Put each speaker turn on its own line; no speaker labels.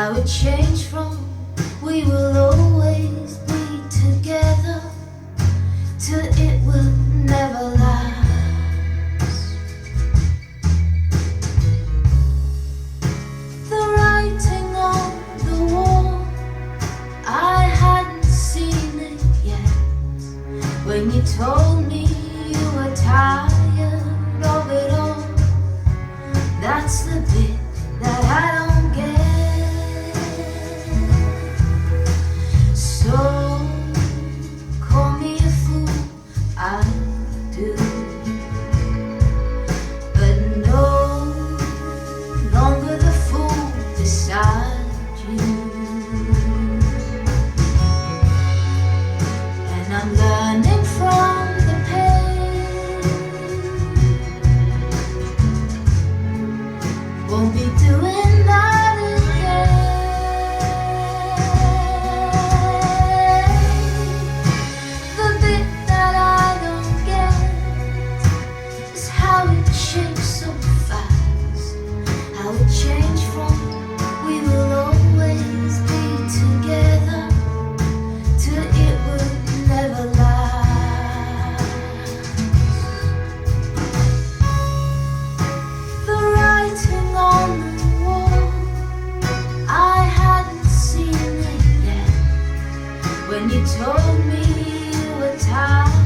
how it changed from we will always be together to it will never last. The writing on the wall, I hadn't seen it yet when you told me you were tired of it all. That's the bit that I don't get. So call me a fool, I do, but no longer the fool beside you. And I'm learning from the pain. Won't be doing that again. The bit that I don't get is how it changed so fast. How it changed from we will always be together to it will never last. The writing on the wall, I hadn't seen it yet when you told me you were tired